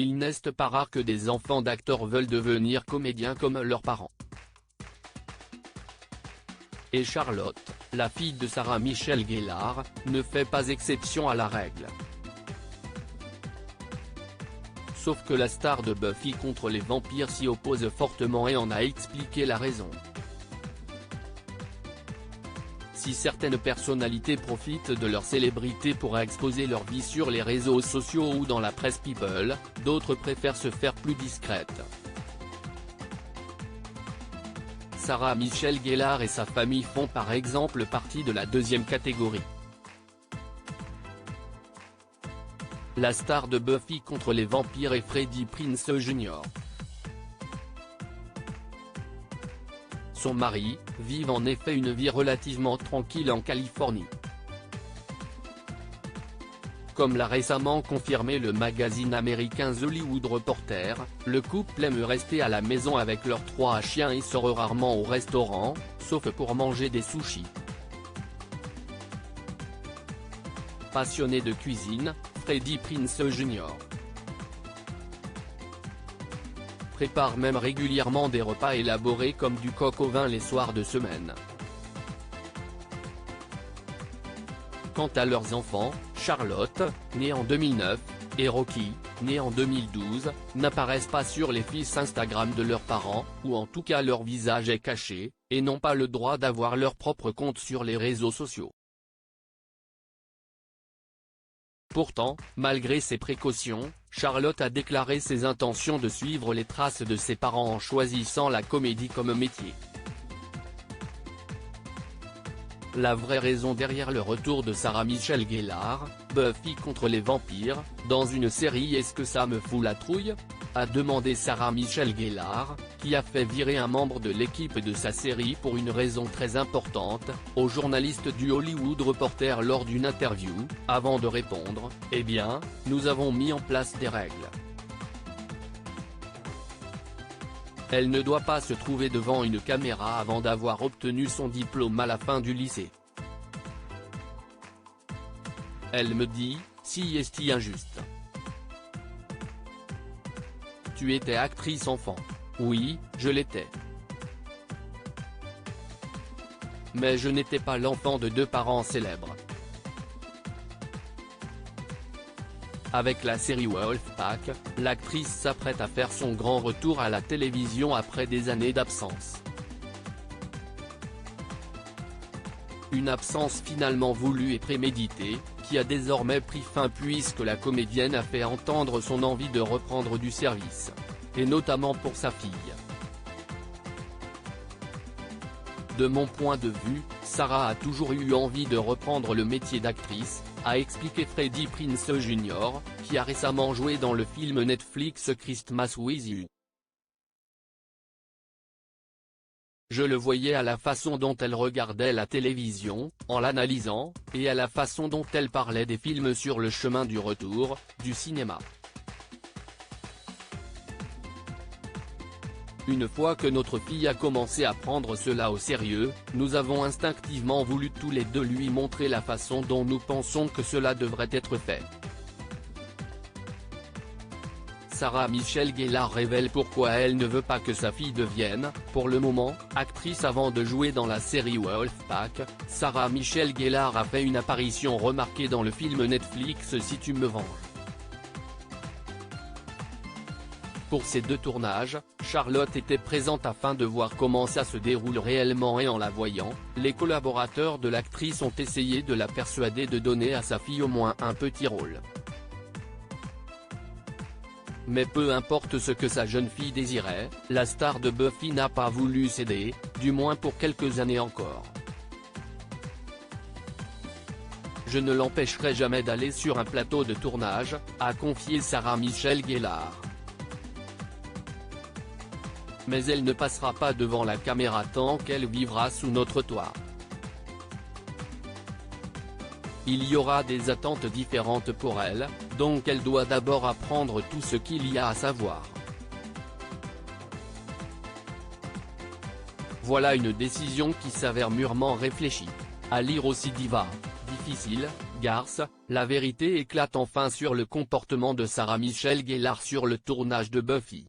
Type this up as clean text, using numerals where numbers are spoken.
il n'est pas rare que des enfants d'acteurs veulent devenir comédiens comme leurs parents. Et Charlotte, la fille de Sarah Michelle Gellar, ne fait pas exception à la règle. Sauf que la star de Buffy contre les vampires s'y oppose fortement et en a expliqué la raison. Si certaines personnalités profitent de leur célébrité pour exposer leur vie sur les réseaux sociaux ou dans la presse people, d'autres préfèrent se faire plus discrètes. Sarah Michelle Gellar et sa famille font par exemple partie de la deuxième catégorie. La star de Buffy contre les vampires est Freddie Prinze Jr. Son mari vit en effet une vie relativement tranquille en Californie. Comme l'a récemment confirmé le magazine américain The Hollywood Reporter, le couple aime rester à la maison avec leurs 3 chiens et sort rarement au restaurant, sauf pour manger des sushis. Passionné de cuisine, Freddie Prinze Jr. prépare même régulièrement des repas élaborés comme du coq au vin les soirs de semaine. Quant à leurs enfants, Charlotte, née en 2009, et Rocky, né en 2012, n'apparaissent pas sur les fils Instagram de leurs parents, ou en tout cas leur visage est caché, et n'ont pas le droit d'avoir leur propre compte sur les réseaux sociaux. Pourtant, malgré ces précautions, Charlotte a déclaré ses intentions de suivre les traces de ses parents en choisissant la comédie comme métier. La vraie raison derrière le retour de Sarah Michelle Gellar, Buffy contre les vampires, dans une série Est-ce que ça me fout la trouille ? A demandé Sarah Michelle Gellar, qui a fait virer un membre de l'équipe de sa série pour une raison très importante, au journaliste du Hollywood Reporter lors d'une interview, avant de répondre « Eh bien, nous avons mis en place des règles. Elle ne doit pas se trouver devant une caméra avant d'avoir obtenu son diplôme à la fin du lycée. Elle me dit, si est injuste. Tu étais actrice enfant. Oui, je l'étais. Mais je n'étais pas l'enfant de 2 parents célèbres. Avec la série Wolfpack, l'actrice s'apprête à faire son grand retour à la télévision après des années d'absence. Une absence finalement voulue et préméditée, qui a désormais pris fin puisque la comédienne a fait entendre son envie de reprendre du service. Et notamment pour sa fille. De mon point de vue, Sarah a toujours eu envie de reprendre le métier d'actrice, a expliqué Freddie Prinze Jr., qui a récemment joué dans le film Netflix Christmas with You. Je le voyais à la façon dont elle regardait la télévision, en l'analysant, et à la façon dont elle parlait des films sur le chemin du retour, du cinéma. Une fois que notre fille a commencé à prendre cela au sérieux, nous avons instinctivement voulu tous les deux lui montrer la façon dont nous pensons que cela devrait être fait. Sarah Michelle Gellar révèle pourquoi elle ne veut pas que sa fille devienne, pour le moment, actrice avant de jouer dans la série Wolfpack. Sarah Michelle Gellar a fait une apparition remarquée dans le film Netflix Si tu me venges. Pour ces 2 tournages, Charlotte était présente afin de voir comment ça se déroule réellement et en la voyant, les collaborateurs de l'actrice ont essayé de la persuader de donner à sa fille au moins un petit rôle. Mais peu importe ce que sa jeune fille désirait, la star de Buffy n'a pas voulu céder, du moins pour quelques années encore. Je ne l'empêcherai jamais d'aller sur un plateau de tournage, a confié Sarah Michelle Gellar. Mais elle ne passera pas devant la caméra tant qu'elle vivra sous notre toit. Il y aura des attentes différentes pour elle, donc elle doit d'abord apprendre tout ce qu'il y a à savoir. Voilà une décision qui s'avère mûrement réfléchie. À lire aussi Diva, difficile, Garth, la vérité éclate enfin sur le comportement de Sarah Michelle Gellar sur le tournage de Buffy.